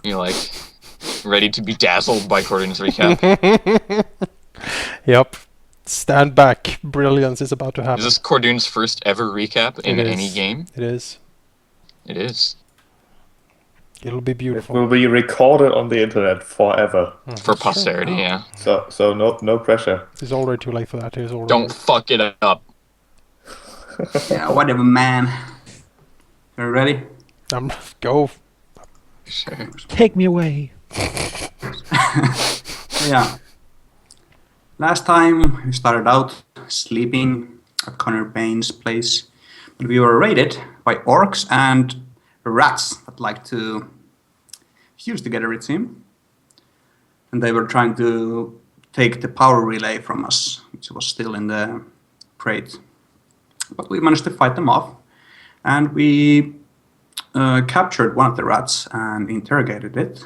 You're like ready to be dazzled by Cordon's recap. Yep. Stand back. Brilliance is about to happen. Is this Cordon's first ever recap in any game? It is. It is. It'll be It beautiful. will be recorded on the internet forever. For posterity, yeah. So no pressure. It's already too late for that. Don't fuck it up. Yeah, whatever, man. You ready? Go. Sure. Take me away. Yeah. Last time we started out sleeping at Connor Bain's place, but we were raided by orcs and rats that like to fuse together, it seemed. And they were trying to take the power relay from us, which was still in the crate. But we managed to fight them off, and we captured one of the rats and interrogated it.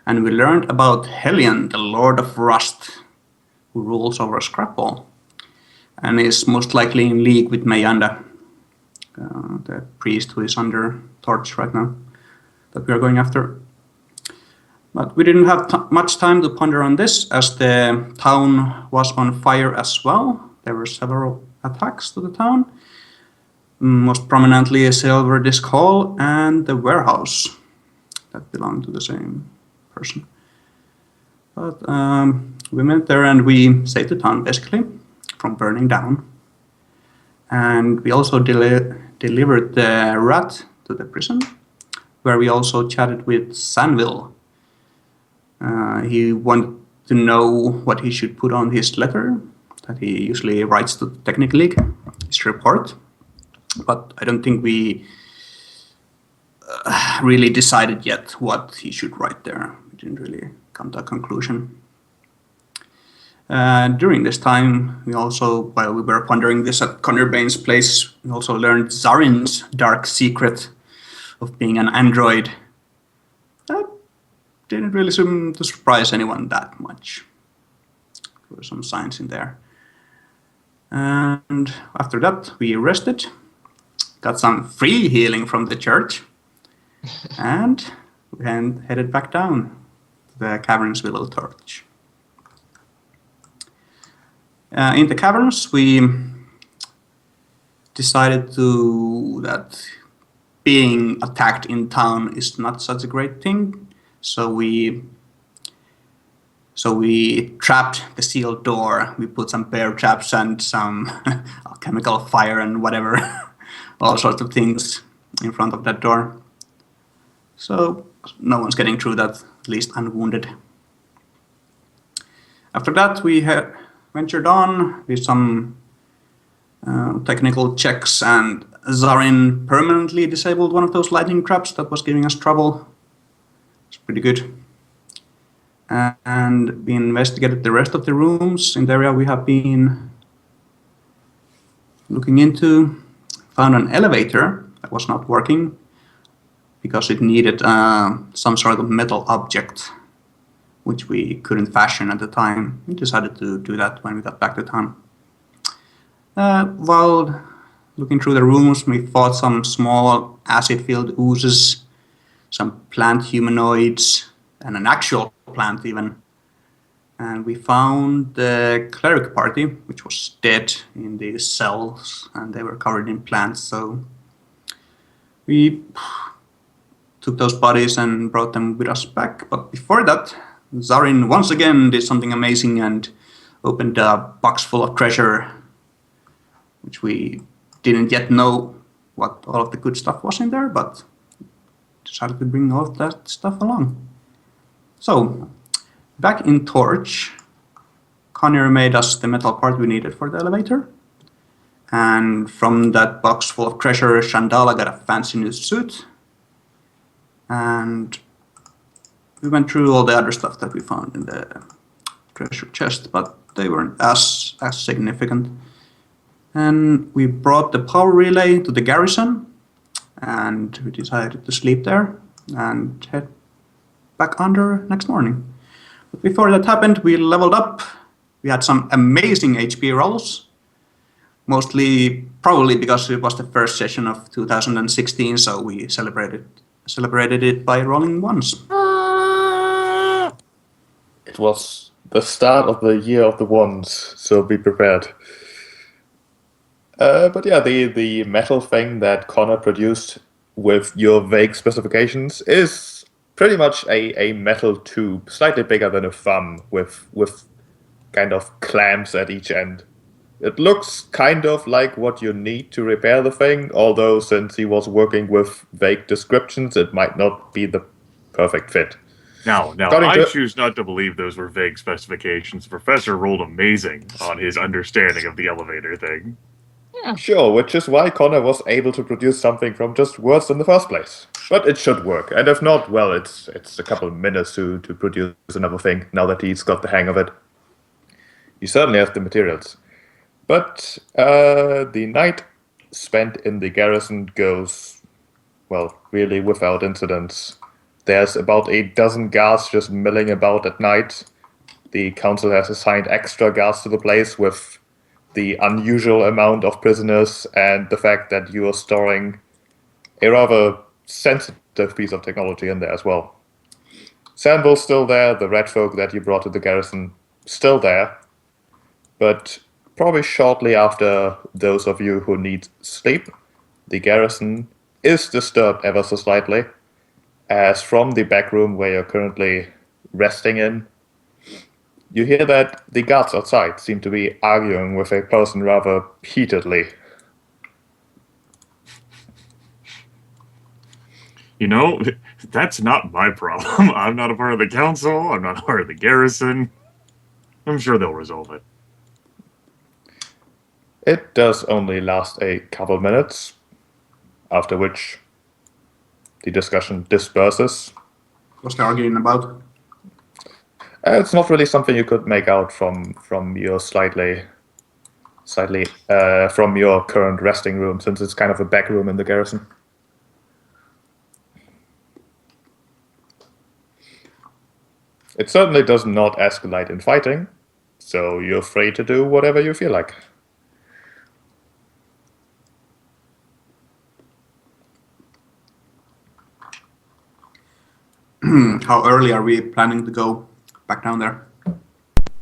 And we learned about Hellion, the Lord of Rust, who rules over Scrapball, and is most likely in league with Mayanda, the priest who is under torch right now, that we are going after. But we didn't have much time to ponder on this, as the town was on fire as well. There were several attacks to the town, most prominently a Silver Disc Hall and the warehouse that belonged to the same person. But we went there and we saved the town basically from burning down. And we also delivered the rat to the prison, where we also chatted with Sanville. He wanted to know what he should put on his letter that he usually writes to the Technical League, his report. But I don't think we really decided yet what he should write there. We didn't really come to a conclusion. During this time, we also, while we were pondering this at Connor Bain's place, we also learned Zarin's dark secret of being an android. That didn't really seem to surprise anyone that much. There were some signs in there. And after that, we rested, got some free healing from the church, and we headed back down to the caverns with a torch. In the caverns, we decided that being attacked in town is not such a great thing, so we trapped the sealed door. We put some bear traps and some chemical fire and whatever, all sorts of things in front of that door. So no one's getting through that, at least unwounded. After that, we ventured on with some technical checks, and Zarin permanently disabled one of those lightning traps that was giving us trouble. It's pretty good. And we investigated the rest of the rooms in the area we have been looking into. Found an elevator that was not working because it needed some sort of metal object, which we couldn't fashion at the time. We decided to do that when we got back to town. While looking through the rooms, we fought some small acid-filled oozes, some plant humanoids, and an actual plant even. And we found the cleric party, which was dead in these cells, and they were covered in plants. So we took those bodies and brought them with us back. But before that, Zarin once again did something amazing and opened a box full of treasure, which we didn't yet know what all of the good stuff was in there, but decided to bring all of that stuff along. So, back in Torch, Connor made us the metal part we needed for the elevator. And from that box full of treasure, Shandala got a fancy new suit. And we went through all the other stuff that we found in the treasure chest, but they weren't as significant. And we brought the power relay to the garrison, and we decided to sleep there and head back under next morning. But before that happened, we leveled up. We had some amazing HP rolls, mostly probably because it was the first session of 2016, so we celebrated it by rolling ones. It was the start of the year of the wands, so be prepared. But yeah, the metal thing that Connor produced with your vague specifications is pretty much a metal tube, slightly bigger than a thumb, with kind of clamps at each end. It looks kind of like what you need to repair the thing, although since he was working with vague descriptions, it might not be the perfect fit. Now, According I to- choose not to believe those were vague specifications. The professor rolled amazing on his understanding of the elevator thing. Sure, which is why Connor was able to produce something from just words in the first place. But it should work, and if not, well, it's a couple of minutes to produce another thing, now that he's got the hang of it. He certainly has the materials. But the night spent in the garrison goes, well, really without incidents. There's about a dozen guards just milling about at night. The council has assigned extra guards to the place with the unusual amount of prisoners and the fact that you are storing a rather sensitive piece of technology in there as well. Sandville's still there, the red folk that you brought to the garrison still there, but probably shortly after those of you who need sleep, the garrison is disturbed ever so slightly, as from the back room where you're currently resting in, you hear that the guards outside seem to be arguing with a person rather heatedly. You know, that's not my problem. I'm not a part of the council. I'm not a part of the garrison. I'm sure they'll resolve it. It does only last a couple minutes, after which the discussion disperses. What's they arguing about? It's not really something you could make out from your slightly from your current resting room, since it's kind of a back room in the garrison. It certainly does not escalate in fighting, so you're free to do whatever you feel like. How early are we planning to go back down there?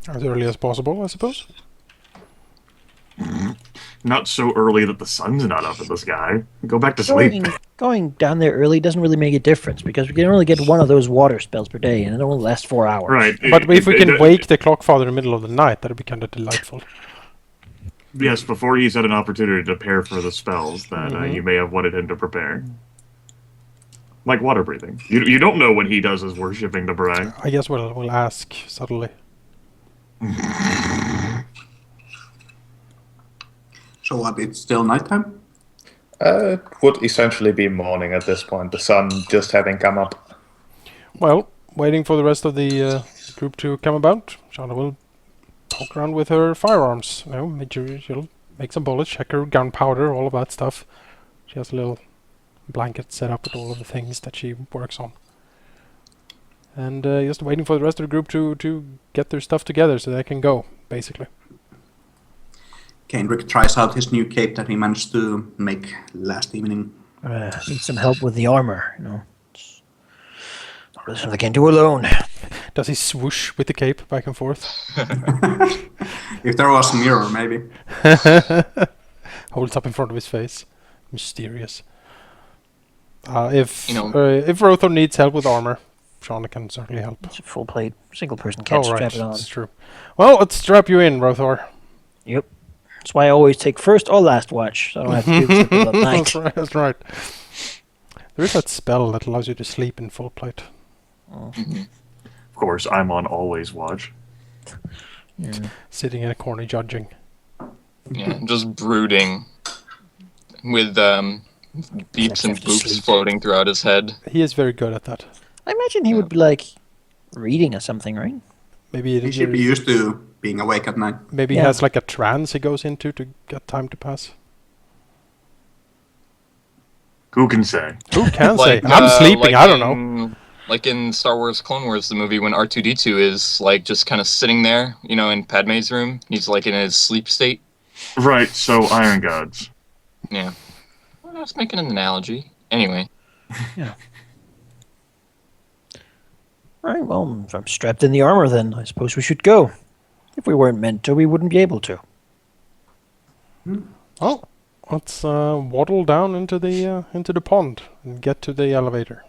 As early as possible, I suppose. Not so early that the sun's not up in the sky. Go back to sleep. Going down there early doesn't really make a difference because we can only get one of those water spells per day, and it only lasts 4 hours. Right. But if we can wake the Clockfather in the middle of the night, that'd be kind of delightful. Yes, before he's had an opportunity to prepare for the spells that you may have wanted him to prepare. Like water breathing. You don't know when he does his worshipping the Bray. I guess we'll ask subtly. So what, it's still nighttime? It would essentially be morning at this point, the sun just having come up. Well, waiting for the rest of the group to come about, Shauna will poke around with her firearms. You know, make sure she'll make some bullets, check her gunpowder, all of that stuff. She has a little blanket set up with all of the things that she works on. And just waiting for the rest of the group to get their stuff together so they can go, basically. Kendrick tries out his new cape that he managed to make last evening. Need some help with the armor, you know. It's not really something I can do alone. Does he swoosh with the cape back and forth? If there was a mirror, maybe. Holds up in front of his face. Mysterious. If You know- if Rothor needs help with armor, Shauna can certainly help. It's a full plate, single person can't Oh, right, strap it on. that's true. Well, let's strap you in, Rothor. Yep. That's why I always take first or last watch, so I don't have to do this in the middle of the night. That's right, that's right. There is that spell that allows you to sleep in full plate. Of course, I'm on always watch. Sitting in a corner judging. Yeah, just brooding with beeps and boops floating throughout his head. He is very good at that. I imagine he would be like reading or something, right? Maybe He should be used to being awake at night. maybe he Yeah. has like a trance he goes into to get time to pass. Who can say? Who can say? Like, I'm sleeping, like I don't know. Like in Star Wars Clone Wars, the movie, when R2-D2 is like just kind of sitting there, you know, in Padme's room. He's like in his sleep state. Right, so Iron Gods. Yeah. Well, I was making an analogy. Anyway. All Alright, well, if I'm strapped in the armor, then I suppose we should go. If we weren't meant to, we wouldn't be able to. Oh, let's waddle down into the pond and get to the elevator.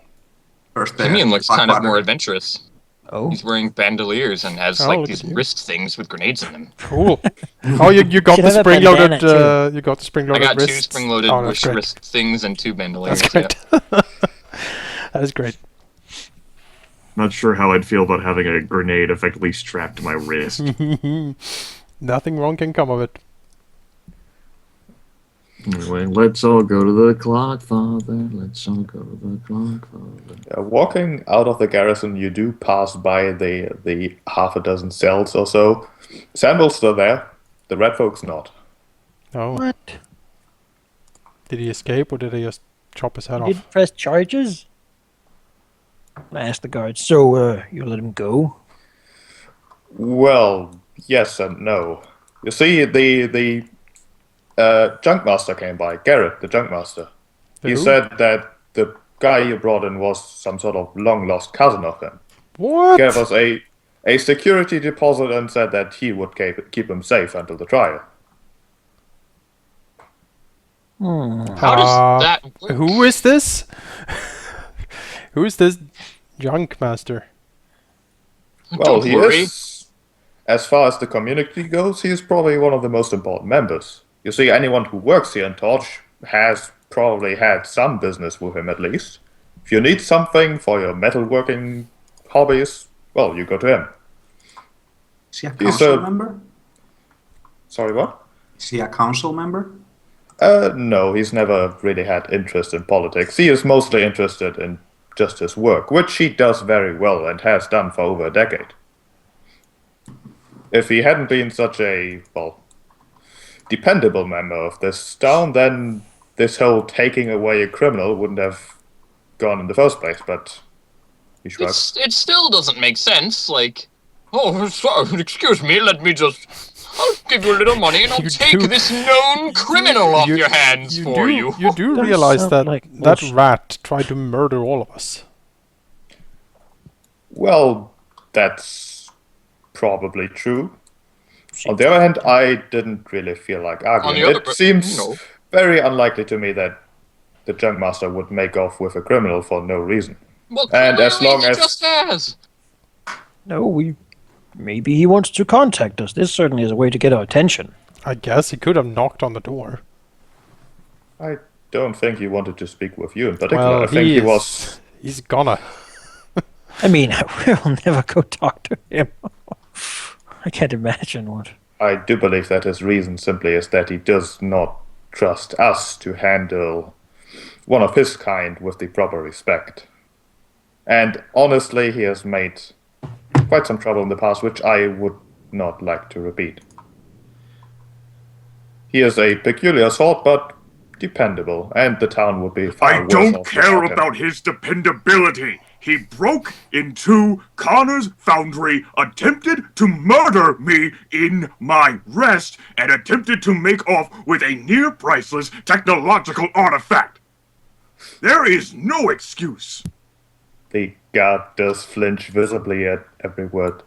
First, Simeon looks hot kind of water. more adventurous. Oh, He's wearing bandoliers and has Oh, like look these at you. wrist things with grenades in them. Cool. Oh, you got Should the have a spring-loaded. bandana, You got the I spring-loaded got two wrists. spring-loaded Oh, that's great. wrist things and 2 bandoliers. That's great. That is great. Not sure how I'd feel about having a grenade effectively strapped to my wrist. Nothing wrong can come of it. Anyway, let's all go to the clock, Father. Let's all go to the clock, Father. Walking out of the garrison, you do pass by the half a dozen cells or so. Samuel's still there. The red folk's not. Oh, what? did he escape or did he just chop his head You off? didn't press charges? I asked the guards. So, you let him go? Well, yes and no. You see, the Junkmaster came by, Garrett, the Junkmaster. He Who? said that the guy you brought in was some sort of long-lost cousin of him. What? Gave us a security deposit and said that he would keep him safe until the trial. How does that work? Who is this? Who is this junk master? Well, Don't he worry. is, as far as the community goes, he is probably one of the most important members. You see, anyone who works here in Torch has probably had some business with him at least. If you need something for your metalworking hobbies, well, you go to him. Is he a He's council a- member? Sorry, what? Is he a council member? No, he's never really had interest in politics. He is mostly interested in just his work, which he does very well and has done for over a decade. If he hadn't been such a, well, dependable member of this town, then this whole taking away a criminal wouldn't have gone in the first place, but he shrugged. It still doesn't make sense. Like, oh, sorry, excuse me, I'll give you a little money and I'll You take do- this known criminal off your hands for you. You do Does realize sound that like that bullshit. rat tried to murder all of us. Well, that's probably true. On the other hand, I didn't really feel like arguing. the other It br- seems no. very unlikely to me that the Junkmaster would make off with a criminal for no reason. Well, And as clearly long he as- just has. No, maybe he wants to contact us. This certainly is a way to get our attention. I guess he could have knocked on the door. I don't think he wanted to speak with you in particular. Well, I think he was. He's gonna. I mean, we'll never go talk to him. I can't imagine what. I do believe that his reason simply is that he does not trust us to handle one of his kind with the proper respect. And honestly, he has made quite some trouble in the past, which I would not like to repeat. He is a peculiar sort, but dependable, and the town would be far I worse don't off care without him. about his dependability. He broke into Connor's foundry, attempted to murder me in my rest, and attempted to make off with a near priceless technological artifact. There is no excuse. The guard does flinch visibly at every word.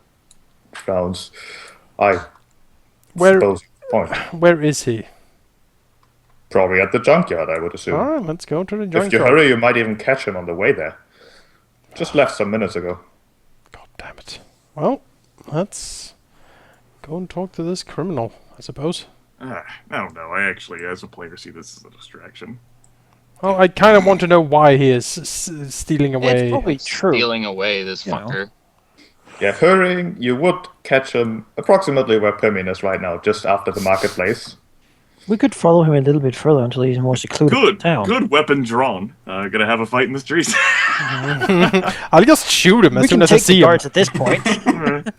Frowns. I Where suppose point. where is he? Probably at the junkyard, I would assume. Alright, let's go to the If you junkyard. hurry, you might even catch him on the way there. Just left some minutes ago. God damn it. Well, let's go and talk to this criminal, I suppose. I don't know. I actually, as a player, see this as a distraction. Well, I kind of want to know why he is stealing It's away. probably true. Stealing away this You know. fucker. Yeah, hurrying, you would catch him approximately where Pirmin is right now, just after the marketplace. We could follow him a little bit further until he's more secluded in Good, town. good weapon drawn. Gonna have a fight in the streets. I'll just shoot him as We soon can as I take see the him. guards at this point. I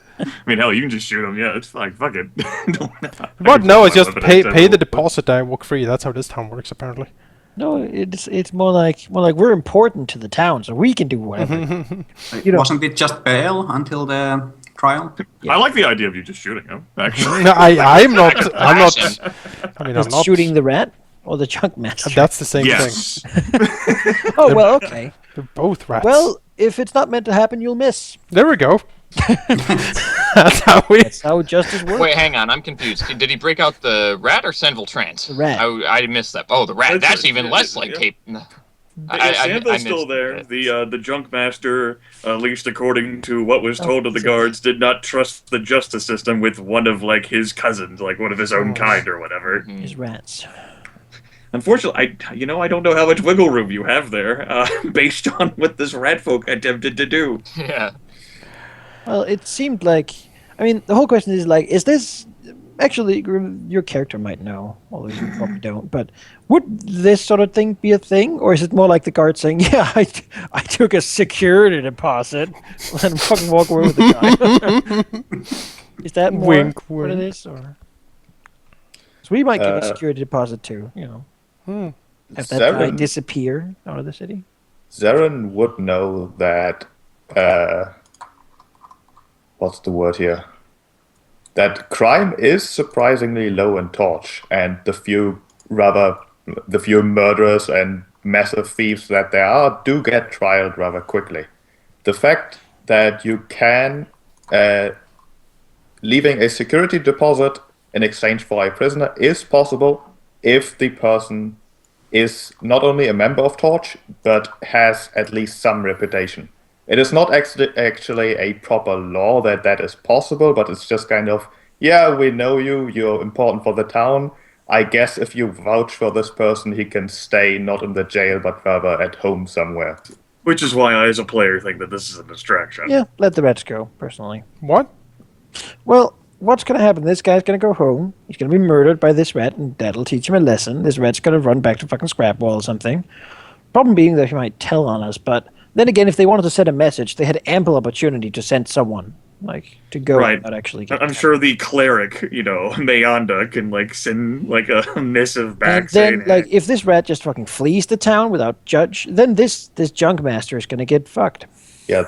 mean, hell, you can just shoot him. Yeah, it's like fuck it. What? No, it's just pay the deposit. deposit and I walk free. That's how this town works, apparently. No, it's more like we're important to the town, so we can do whatever. You know- Wasn't it just bail until the trial? I like the idea of you just shooting him. Actually, No, I'm not. I'm not. Passion. I mean, I'm Just not shooting the rat or the junk master. That's the same yes. thing. Oh well, okay. They're both rats. Well, if it's not meant to happen, you'll miss. There we go. That's how justice works. Wait, hang on. I'm confused. Did he break out the rat or Sanviltrant? The rat. I missed that. Oh, the rat. That's even less like yeah. tape. Sanvil's still there. The junk master, at least according to what was told to the guards, did not trust the justice system with one of like his cousins, like one of his own kind or whatever. His rats. Unfortunately, I don't know how much wiggle room you have there, based on what this rat folk attempted to do. Yeah. Well, it seemed like. I mean, the whole question is like, is this actually your character might know, although you probably don't. But would this sort of thing be a thing, or is it more like the guard saying, "Yeah, I took a security deposit, let him fucking walk away with the guy"? Is that more Wink, what it wink. is, or? So we might give a security deposit too, if that guy disappear out of the city. Zarin would know that. What's the word here? That crime is surprisingly low in Torch, and the few murderers and massive thieves that there are do get trialed rather quickly. The fact that you can leaving a security deposit in exchange for a prisoner is possible if the person is not only a member of Torch, but has at least some reputation. It is not actually a proper law that is possible, but it's just kind of, yeah, we know you, you're important for the town. I guess if you vouch for this person, he can stay not in the jail, but rather at home somewhere. Which is why I, as a player, think that this is a distraction. Yeah, let the rats go, personally. What? Well, what's going to happen? This guy's going to go home. He's going to be murdered by this rat, and that'll teach him a lesson. This rat's going to run back to fucking scrap wall or something. Problem being that he might tell on us, but then again, if they wanted to send a message, they had ample opportunity to send someone, to go without actually getting I'm sure the cleric, Mayanda, can, send, a missive back and saying... then, if this rat just fucking flees the town without judge, then this junk master is going to get fucked. Yeah,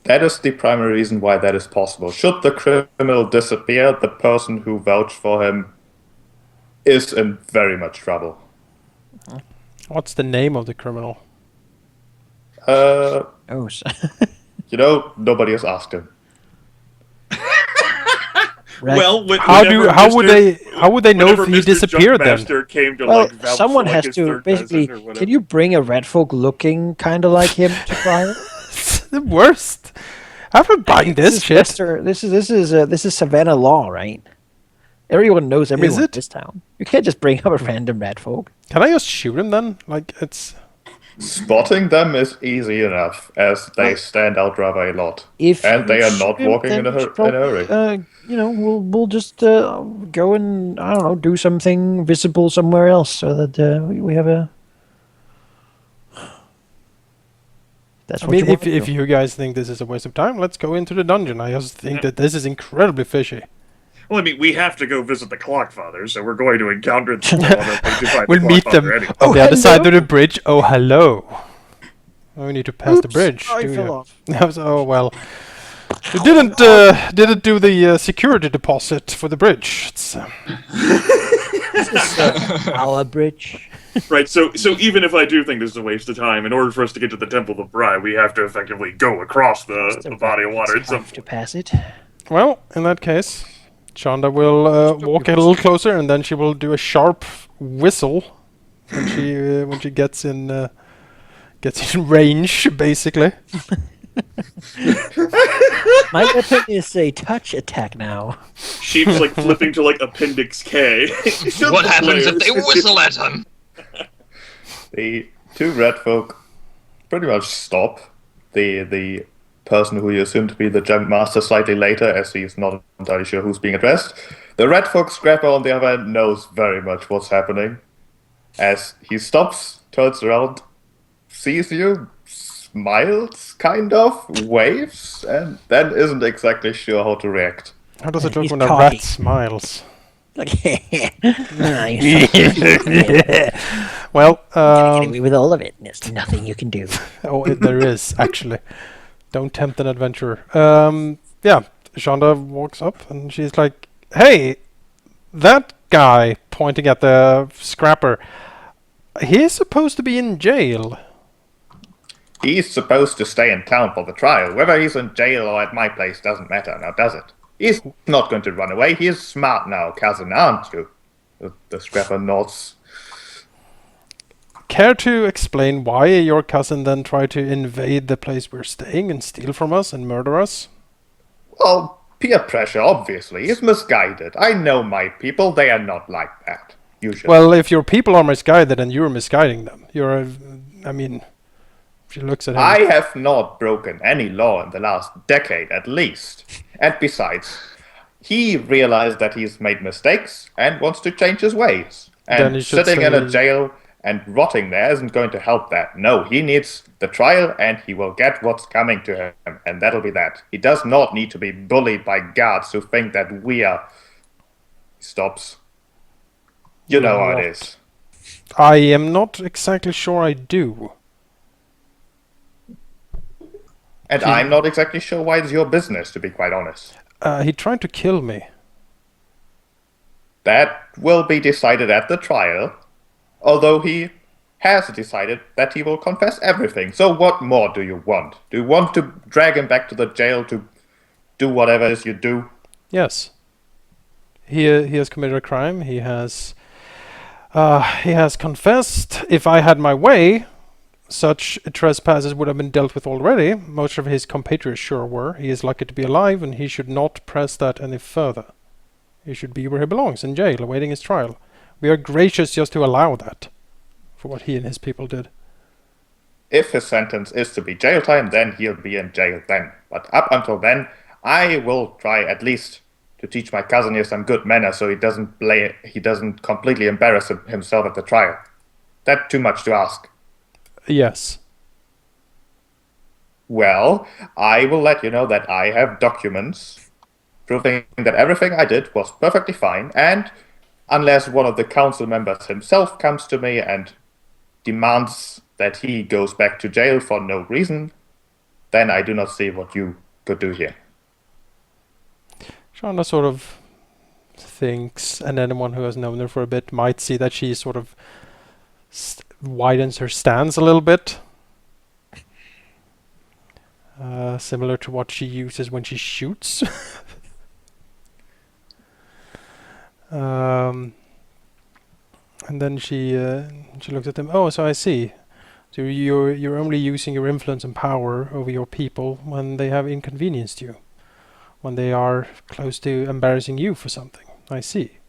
that is the primary reason why that is possible. Should the criminal disappear, the person who vouched for him is in very much trouble. What's the name of the criminal? Nobody has asked him. Well, how would they know if he disappeared then? Came to, well, vouch someone for, has his to third basically. cousin or whatever. Can you bring a red folk looking kind of like him to trial? It's the worst. I'm not buying this shit. This is Savannah law, right? Everyone knows everyone in this town. You can't just bring up a random rat folk. Can I just shoot him then? It's. Spotting them is easy enough, as they stand out rather a lot. And they are not walking in a hurry. We'll just go and, I don't know, do something visible somewhere else so that we have a... That's what if you guys think this is a waste of time, let's go into the dungeon. I just think that this is incredibly fishy. Well, we have to go visit the Clockfather, so we're going to encounter them. We'll meet them on the other side of the bridge. Oh, hello. Oh, we need to pass the bridge. I fell off. Oh, well. You didn't do the security deposit for the bridge. It's our bridge. Right, so even if I do think this is a waste of time, in order for us to get to the Temple of Bri, we have to effectively go across the body of water. To pass it. Well, in that case, Shonda will walk a little closer, and then she will do a sharp whistle when she gets in range, basically. My weapon is a touch attack now. Sheep's flipping to Appendix K. What happens if they whistle at him? The two red folk pretty much stop the person who you assume to be the junk master slightly later, as he's not entirely sure who's being addressed. The red folk scrapper, on the other hand, knows very much what's happening. As he stops, turns around, sees you, smiles, kind of, waves, and then isn't exactly sure how to react. How does it look He's when a cocky. rat smiles? Well, get away with all of it. There's nothing you can do. There is, actually. Don't tempt an adventurer. Yeah, Shonda walks up and she's like, "Hey, that guy," pointing at the scrapper, "he's supposed to be in jail." He's supposed to stay in town for the trial. Whether he's in jail or at my place doesn't matter now, does it? He's not going to run away. He is smart now, cousin, aren't you? The scrapper nods. Care to explain why your cousin then tried to invade the place we're staying and steal from us and murder us? Well, peer pressure, obviously. He's misguided. I know my people. They are not like that, usually. Well, if your people are misguided and you're misguiding them, I mean, she looks at him. I have not broken any law in the last decade, at least. And besides, he realized that he's made mistakes and wants to change his ways. Then And he should sitting in a say- jail and rotting there isn't going to help that. No, he needs the trial and he will get what's coming to him, and that'll be that. He does not need to be bullied by guards who think that we are... Stops. You know how it is. I am not exactly sure I do. And I'm not exactly sure why it's your business, to be quite honest. He tried to kill me. That will be decided at the trial, although he has decided that he will confess everything. So what more do you want? Do you want to drag him back to the jail to do whatever it is you do? Yes. He has committed a crime. He has confessed. If I had my way, such trespasses would have been dealt with already. Most of his compatriots sure were. He is lucky to be alive, and he should not press that any further. He should be where he belongs, in jail, awaiting his trial. We are gracious just to allow that, for what he and his people did. If his sentence is to be jail time, then he'll be in jail then. But up until then, I will try at least to teach my cousin here some good manners so he doesn't completely embarrass himself at the trial. That's too much to ask. Yes. Well, I will let you know that I have documents proving that everything I did was perfectly fine, and unless one of the council members himself comes to me and demands that he goes back to jail for no reason, then I do not see what you could do here. Shauna sort of thinks, and anyone who has known her for a bit might see that she sort of widens her stance a little bit. Similar to what she uses when she shoots. And then she looks at them. Oh, so I see. So you're only using your influence and power over your people when they have inconvenienced you, when they are close to embarrassing you for something. I see.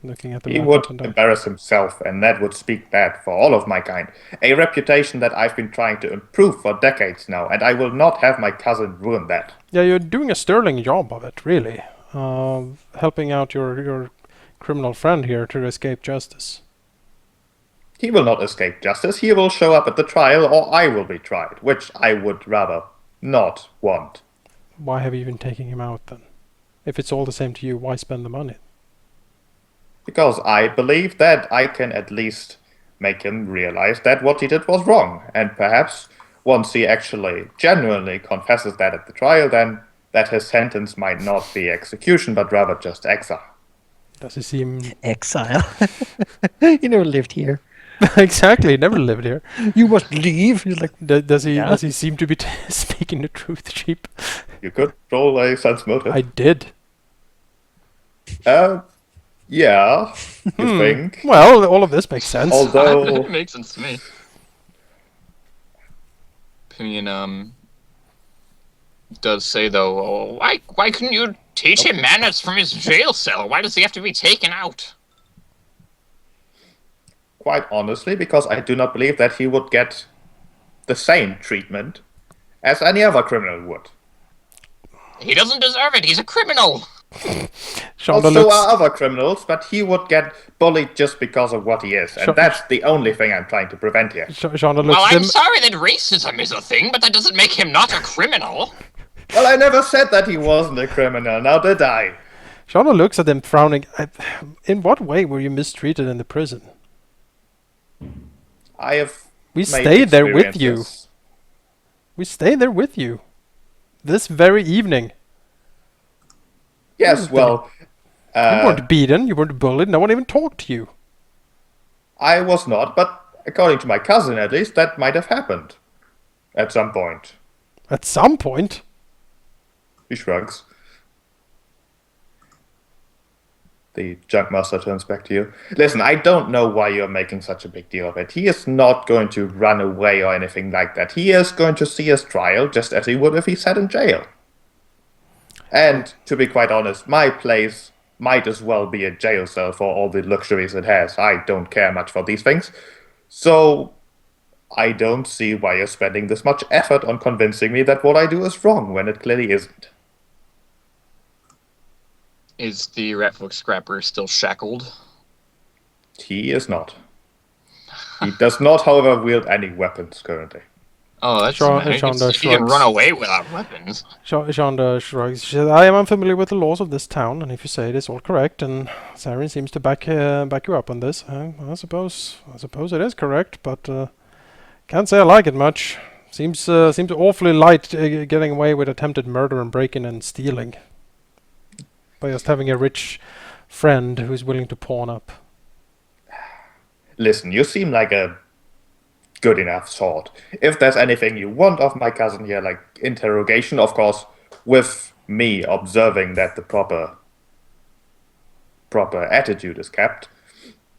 Looking at the He map would up and down. embarrass himself, and that would speak bad for all of my kind. A reputation that I've been trying to improve for decades now, and I will not have my cousin ruin that. Yeah, you're doing a sterling job of it, really. Helping out your criminal friend here to escape justice. He will not escape justice. He will show up at the trial, or I will be tried, which I would rather not want. Why have you been taking him out then? If it's all the same to you, why spend the money? Because I believe that I can at least make him realize that what he did was wrong, and perhaps once he actually genuinely confesses that at the trial, then that his sentence might not be execution, but rather just exile. Does he seem... Exile. You never lived here. Exactly, never lived here. You must leave. He's like, Does he Yeah. does he seem to be speaking the truth, Sheep? You could roll a sense motive. I did. Yeah, you think. Well, all of this makes sense. Although, It makes sense to me. Opinion does say though, oh, why couldn't you teach him manners from his jail cell? Why does he have to be taken out? quite honestly, because I do not believe that he would get the same treatment as any other criminal would. He doesn't deserve it. He's a criminal. Shauna Also looks... are other criminals, but he would get bullied just because of what he is, and Sure. that's the only thing I'm trying to prevent here. Shauna looks Well, at I'm him. sorry that racism is a thing, but that doesn't make him not a criminal. Well, I never said that he wasn't a criminal, now did I? Shauna looks at him, frowning. In what way were you mistreated in the prison? I have We made stayed there with you. experiences. We stayed there with you. This very evening. Yes, well, You weren't beaten, you weren't bullied, no one even talked to you. I was not, but According to my cousin, at least, that might have happened. At some point. At some point. He shrugs. The Junkmaster turns back to you. Listen, I don't know why you're making such a big deal of it. He is not going to run away or anything like that. He is going to see his trial just as he would if he sat in jail. And, to be quite honest, my place might as well be a jail cell for all the luxuries it has. I don't care much for these things. So, I don't see why you're spending this much effort on convincing me that what I do is wrong when it clearly isn't. Is the Ratfolk Scrapper still shackled? He is not. He does not, however, wield any weapons currently. Oh, that's Shonda nice. He can shrugs. run away without weapons. Shonda shrugs. She said, I am unfamiliar with the laws of this town, and if you say it is all correct, and Saren seems to back you up on this, I suppose it is correct, but can't say I like it much. Seems awfully light getting away with attempted murder and breaking and stealing. By just having a rich friend who's willing to pawn up. Listen, you seem like a good enough sort. If there's anything you want of my cousin here, like interrogation, of course, with me observing that the proper attitude is kept,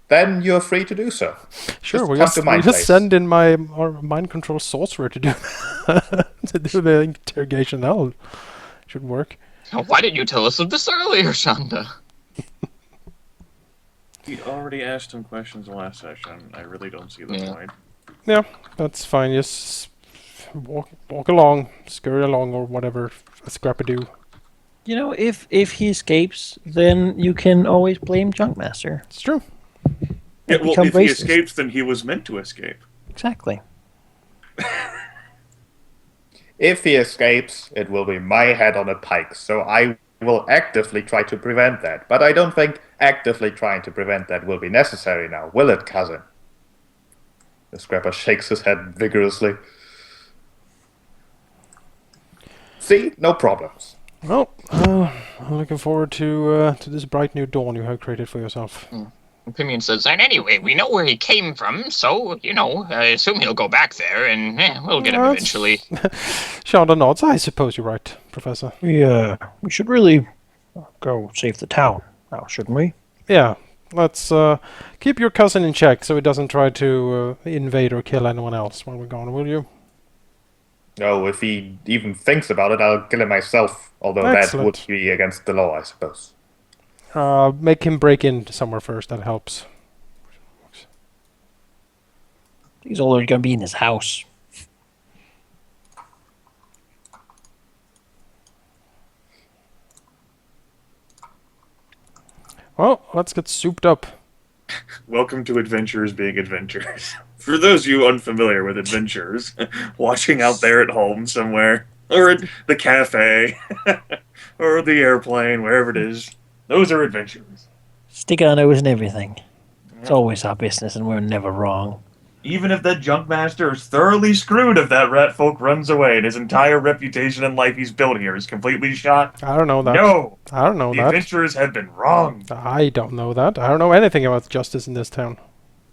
then you're free to do so. Sure, Just come to my place. send in our mind control sorcerer to do to do the interrogation. That should work. Why didn't you tell us of this earlier, Shonda? We already asked him questions last session. I really don't see the point. Yeah, that's fine. Just walk along, scurry along, or whatever a scrappy do. You know, if he escapes, then you can always blame Junkmaster. It's true. Yeah, well, become if he racist. escapes, then he was meant to escape. Exactly. If he escapes, it will be my head on a pike, so I will actively try to prevent that. But I don't think actively trying to prevent that will be necessary now, will it, cousin? The Scrapper shakes his head vigorously. See? No problems. Well, I'm looking forward to this bright new dawn you have created for yourself. Pimian says, and anyway, we know where he came from, so, I assume he'll go back there, and we'll get him eventually. Shonda nods. I suppose you're right, Professor. We should really go save the town now, shouldn't we? Yeah, let's keep your cousin in check so he doesn't try to invade or kill anyone else while we're gone, will you? No, if he even thinks about it, I'll kill him myself, although Excellent. that would be against the law, I suppose. Make him break into somewhere first, that helps. He's already going to be in his house. Well, let's get souped up. Welcome to Adventures Being Adventures. For those of you unfamiliar with adventures, watching out there at home somewhere, or at the cafe, or the airplane, wherever it is, those are adventures. Stick our nose in everything. It's always our business, and we're never wrong. Even if that Junkmaster is thoroughly screwed if that rat folk runs away and his entire reputation and life he's built here is completely shot. I don't know that. No! I don't know The that. adventurers have been wrong. I don't know that. I don't know anything about justice in this town.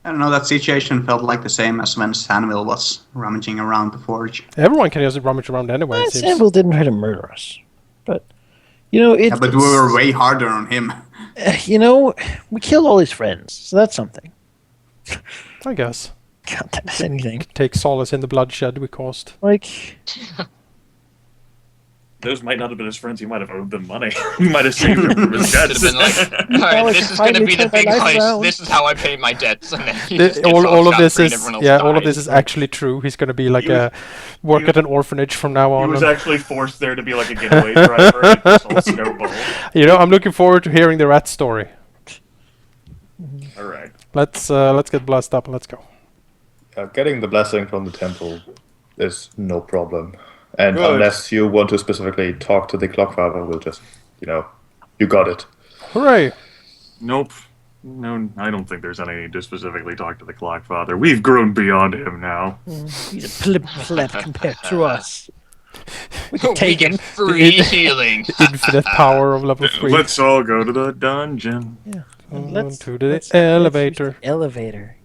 I don't know, that situation felt like the same as when Sanville was rummaging around the forge. Everyone can just rummage around anyway, it seems. Sample didn't try to murder us. But, it's... Yeah, but we were way harder on him. We killed all his friends, so that's something. I guess. God, that is anything. Take solace in the bloodshed we caused. Like... Those might not have been his friends. He might have owed them money. He might have saved them from his Should have debts. been like, alright, this is going to be the big heist. This is how I pay my debts. And then he just gets All of this scot-free is and everyone else all of this dies. is actually true. He's going to be like He was- work he at an orphanage from now He on. was and- actually forced there to be like a getaway driver. And it just all snowballed. I'm looking forward to hearing the rat story. All right. Let's get blessed up and let's go. Getting the blessing from the temple is no problem. And Good. unless you want to specifically talk to the Clockfather, we'll just, you got it. Hooray! Nope. No, I don't think there's any need to specifically talk to the Clockfather. We've grown beyond him now. He's a pleb compared to us. We can We take him. get free healing. Infinite power of level 3. Let's all go to the dungeon. And To the let's elevator. use the elevator.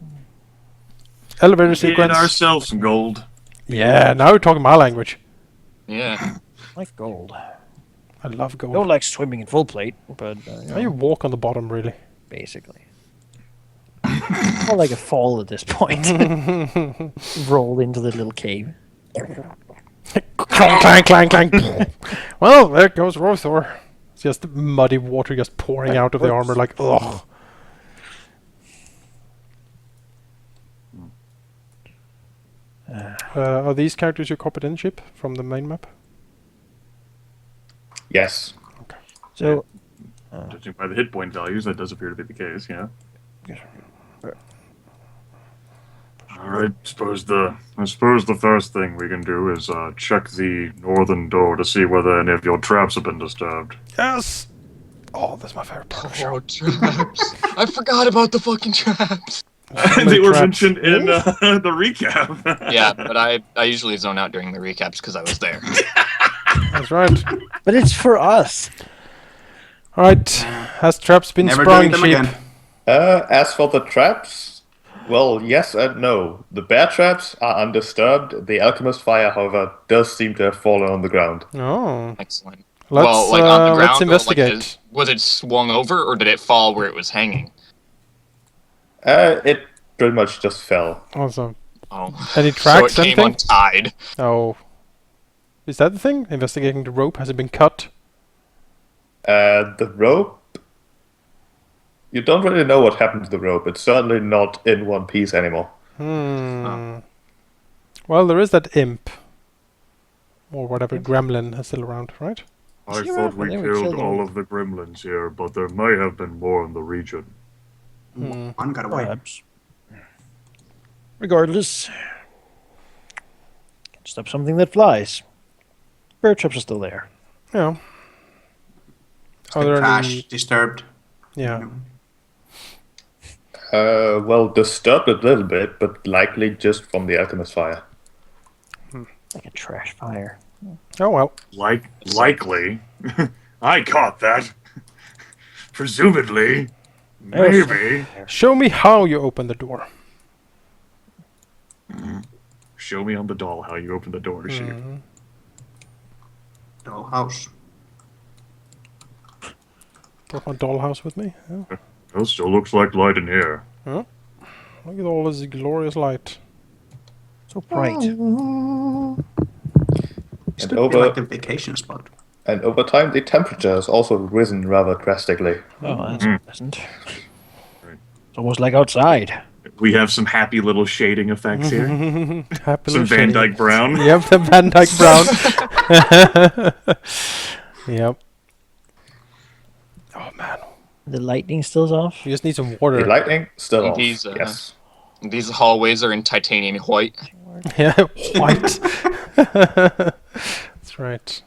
Elevator Get sequence. ourselves some gold. Yeah, now you're talking my language. Yeah. Like gold. I love gold. Don't like swimming in full plate, but How you walk on the bottom, really? basically. More like a fall at this point. Roll into the little cave. Clang, clang, clang, clang. Well, there goes Rothor. It's just muddy water just pouring out of the armor like, ugh. Are these characters you copied in, Ship, from the main map? Yes. So, Judging by the hit point values, that does appear to be the case, yeah. Alright, I suppose the first thing we can do is check the northern door to see whether any of your traps have been disturbed. Yes! Oh, that's my favorite part of the show. Oh, traps. I forgot about the fucking traps. They were traps. mentioned in the recap. Yeah, but I usually zone out during the recaps because I was there. That's right. but it's for us. Alright, has traps been Never sprung, doing them Sheep? again. As for the traps, well, yes and no. The bear traps are undisturbed. The alchemist fire, however, does seem to have fallen on the ground. Oh. Excellent. Let's, well, like on the ground, let's or, investigate. Like, was it swung over, or did it fall where it was hanging? It pretty much just fell. Awesome. Oh, Any tracks, so it came anything? untied. Oh. Is that the thing? Investigating the rope. Has it been cut? The rope, you don't really know what happened to the rope. It's certainly not in one piece anymore. Well, there is that imp. Or whatever gremlin is still around, right? I See, thought right, we they were killed killed all all- of the gremlins here, but there may have been more in the region. One got away. Perhaps. Regardless, can stop something that flies. Bear traps are still there. Yeah. Are The there trash any... disturbed. Yeah. Well, disturbed a little bit, but likely just from the alchemist fire. Like a trash fire. Oh, well. Likely. I caught that. Presumably. Yes. Maybe. Show me how you open the door. Show me on the doll how you open the door, Sheep. Dollhouse. Got my dollhouse with me. Yeah. Well, still looks like light in here. Look at all this glorious light. So bright. This And could be over- like a vacation spot. And over time, the temperature has also risen rather drastically. Oh, that's pleasant. It's almost like outside. We have some happy little shading effects here. Happy Some little Van shading. Dyke Brown. Yep, the Van Dyke Brown. Yep. Oh man, The lightning still's off. you just need some water. The lightning still off. These, Yes. These hallways are in titanium white. Yeah, white. That's right.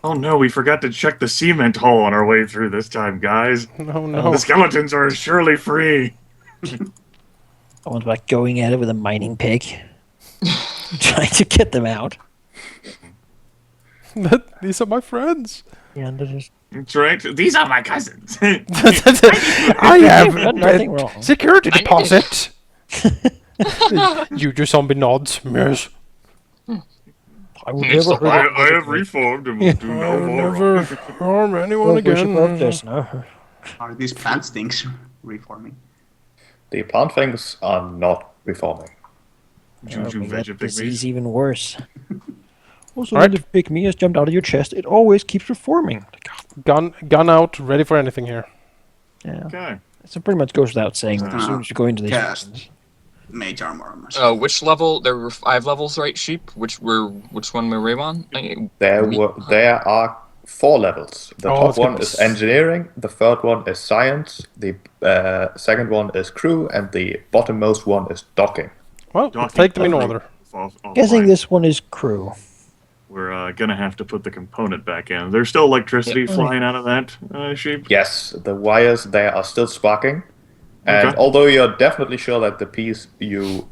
Oh no, we forgot to check the cement hole on our way through this time, guys. No, no. The skeletons are surely free. I was like going at it with a mining pick. Trying to get them out. These are my friends. Yeah, and they're just That's right. These are my cousins. I have got nothing wrong. security deposit. You zombie nods. Yes. I would It's never the hurt I have reformed and will do no I'll more. never harm anyone worship of again. this, no. Are these plant things reforming? The plant things are not reforming. Juju Make veg that disease pygmies. even worse. Also, Alright. when the pygmy has jumped out of your chest, it always keeps reforming. Gun out, ready for anything here. Yeah. Okay. So it pretty much goes without saying that as Uh, soon as you go into these cast. regions. Mage armor on myself. Which level? There were 5 levels, right, Sheep? Which one were we on? There are 4 levels. The Oh, top let's get one is this. engineering, the third one is science, the second one is crew, and the bottommost one is docking. Well, Docking take them in offline. order. Guessing Offline. this one is crew. We're gonna have to put the component back in. There's still electricity Yep. flying out of that sheep. Yes, the wires there are still sparking. And Okay. although you're definitely sure that the piece you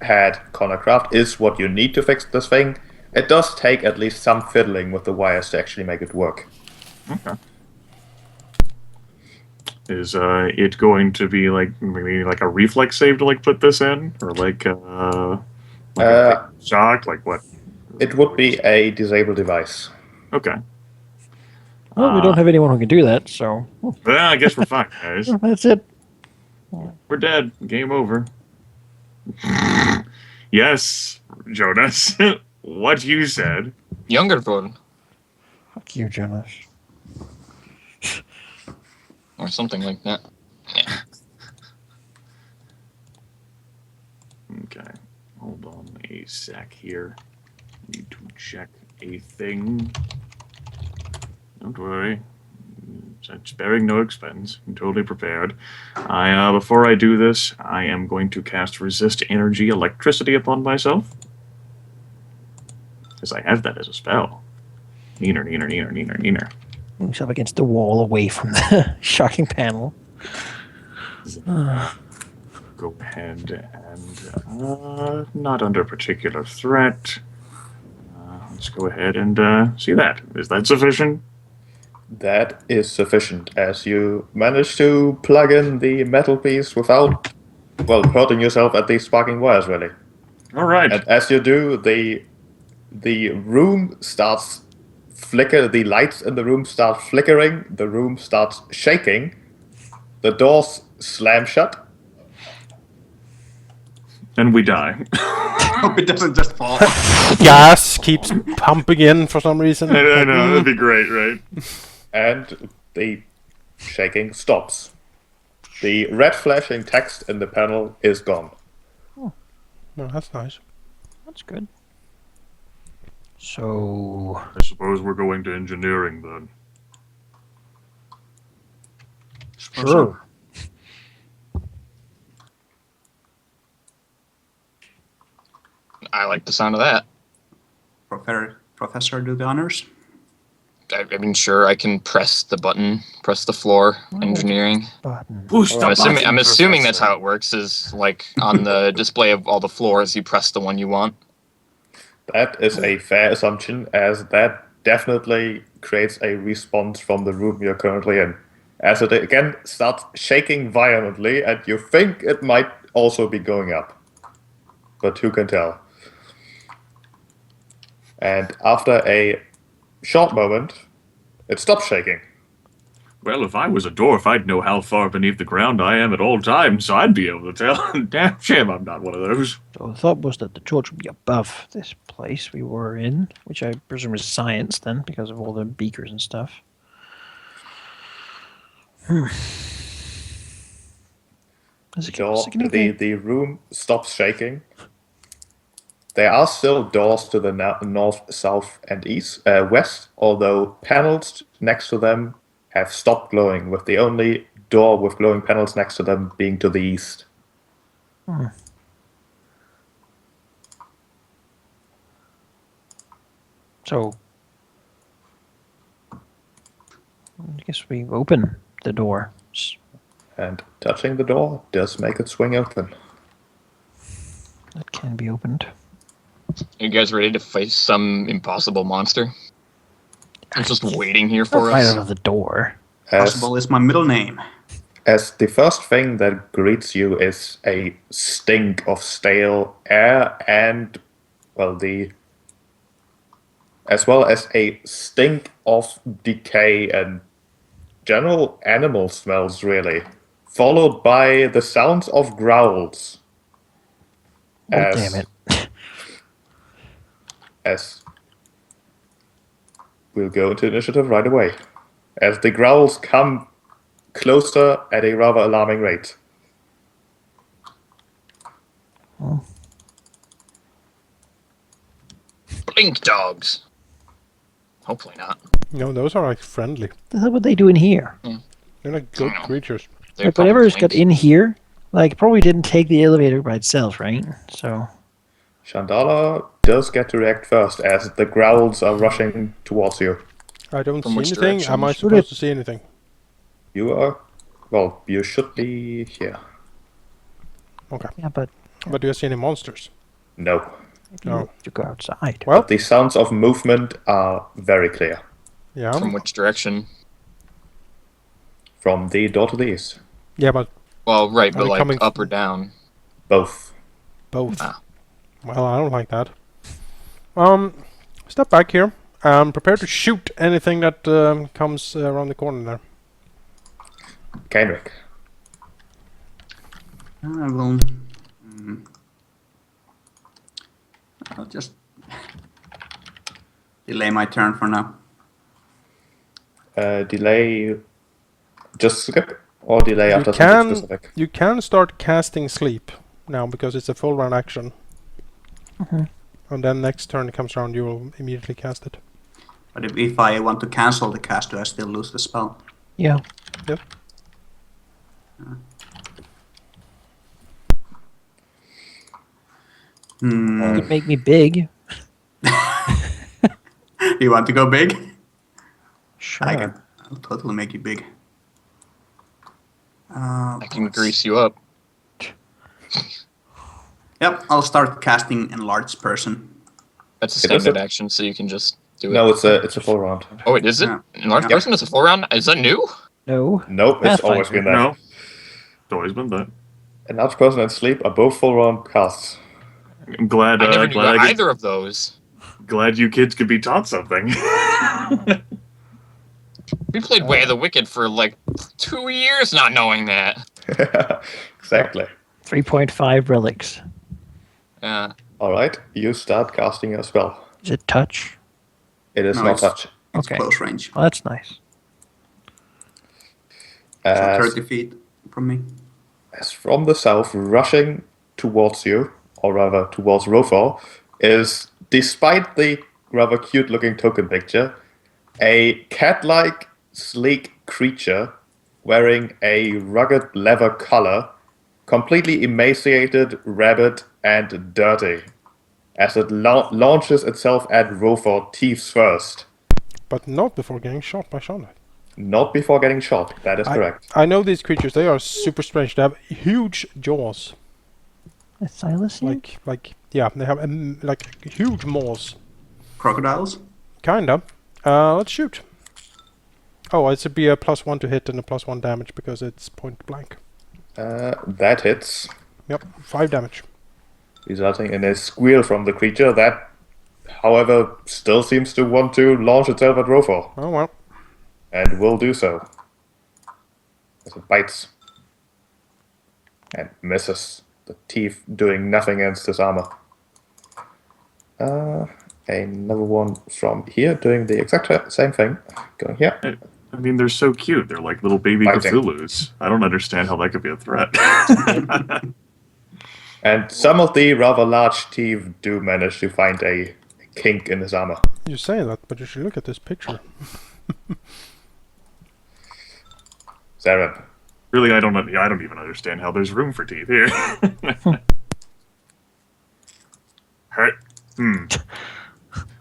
had Connor Craft is what you need to fix this thing, It does take at least some fiddling with the wires to actually make it work. Okay. Is it going to be like maybe like a reflex save to like put this in, or like a shock? Like what? It would be a disabled device. Okay. Well, we don't have anyone who can do that, so Well, I guess we're fine, guys. that's it. We're dead. Game over. Yes, Jonas. What you said. Younger one. Fuck you, Jonas. Or something like that. Yeah. Okay. Hold on a sec here. Need to check a thing. Don't worry. Sparing no expense. I'm totally prepared. Before I do this, I am going to cast Resist Energy Electricity upon myself. Because I have that as a spell. Neener. Move yourself against the wall away from the shocking panel. Go ahead and not under particular threat. Let's go ahead and see that. Is that sufficient? That is sufficient, as you manage to plug in the metal piece without, well, hurting yourself at these sparking wires, really. All right. And as you do, the room starts the lights in the room start flickering, the room starts shaking, the doors slam shut. And we die. Hope it doesn't just fall. Gas keeps pumping in for some reason. I know, that'd be great, right? And the shaking stops. The red flashing text in the panel is gone. No, that's nice. That's good. So, I suppose we're going to engineering then. sure. I like the sound of that. Professor, do the honors. I mean, sure, I can press the button, press the floor, engineering. Button. Push the I'm assuming that's how it works, is like on the display of all the floors, you press the one you want. That is a fair assumption, as that definitely creates a response from the room you're currently in. As it again starts shaking violently, and you think it might also be going up. But who can tell? And after a short moment, it stops shaking. Well, if I was a dwarf, I'd know how far beneath the ground I am at all times, so I'd be able to tell. Damn shame I'm not one of those. So the thought was that the torch would be above this place we were in, which I presume is science then, because of all the beakers and stuff. Does it give us anything? The room stops shaking. There are still doors to the north, south, and west, although panels next to them have stopped glowing, with the only door with glowing panels next to them being to the east. So, I guess we open the door. And touching the door does make it swing open. That can be opened. Are you guys ready to face some impossible monster? I'm just waiting here for Right us. out of the door. Possible is my middle name. As the first thing that greets you is a stink of stale air and, well, as well as a stink of decay and general animal smells, really, followed by the sounds of growls. Oh, damn it. As we'll go into initiative right away, as the growls come closer at a rather alarming rate. Blink dogs. Hopefully not. No, those are like friendly. What the hell would they do in here? They're like good No. creatures. They're Like, probably whatever's got blinks. in here, like, probably didn't take the elevator by itself, right? So, Chandala does get to react first, as the growls are rushing towards you. I don't From see which anything. Am I direction? supposed to see anything? You are, well, you should be here. Okay. yeah, but But do you see any monsters? No. Oh. To go outside. Well, But the sounds of movement are very clear. yeah. From which direction? From the door to the east. Yeah, but Well, right, Are but they like coming up or down? Both. both. Ah. Well, I don't like that. Step back here. Prepare to shoot anything that comes around the corner there. Kenrick. I will. I'll just delay my turn for now. Delay. Just skip or delay after something specific. You can start casting sleep now because it's a full round action. And then next turn it comes around, you will immediately cast it. But if I want to cancel the cast, do I still lose the spell? Yeah. Yep. You could make me big. You want to go big? Sure. I'll totally make you big. I can grease you up. Yep, I'll start casting Enlarged Person. That's a It is standard a- action, so you can just do it. No, it's a full round. Oh, wait, is it? Yeah. Enlarged Yeah. person is a full round? Is that new? No. Nope, it's always Pathfinder. been that. No. It's always been that. Enlarged person and sleep are both full round casts. I'm glad. I never knew Glad, either of those. glad you kids could be taught something. We played Way of the Wicked for like 2 years not knowing that. Exactly. 3.5 relics. Yeah. Alright, you start casting a spell. Is it touch? It is No, not it's- touch. It's Okay. close range. Well, that's nice. So As, 30 feet from me. as from the south, rushing towards you, or rather towards Rofor, is, despite the rather cute looking token picture, a cat-like, sleek creature wearing a rugged leather collar, completely emaciated, rabid, and dirty, as it launches itself at Rofor teeth first. But not before getting shot by Shonda. Not before getting shot, that is correct. I know these creatures, they are super strange. They have huge jaws. A thylacine? Yeah, they have like huge maws. Crocodiles? Kinda. Let's shoot. Oh, it should be a +1 to hit and a +1 damage because it's point blank. That hits, Yep, 5 damage. resulting in a squeal from the creature that, however, still seems to want to launch itself at Rofor, Oh well. and will do so. As it bites. And misses, the teeth doing nothing against his armor. Another one from here doing the exact same thing. Going here. I mean, they're so cute. They're like little baby Biting. Cthulhu's. I don't understand how that could be a threat. And some of the rather large teeth do manage to find a kink in his armor. You say that, but you should look at this picture. Zarin. Really, I don't even understand how there's room for teeth here. Hurt.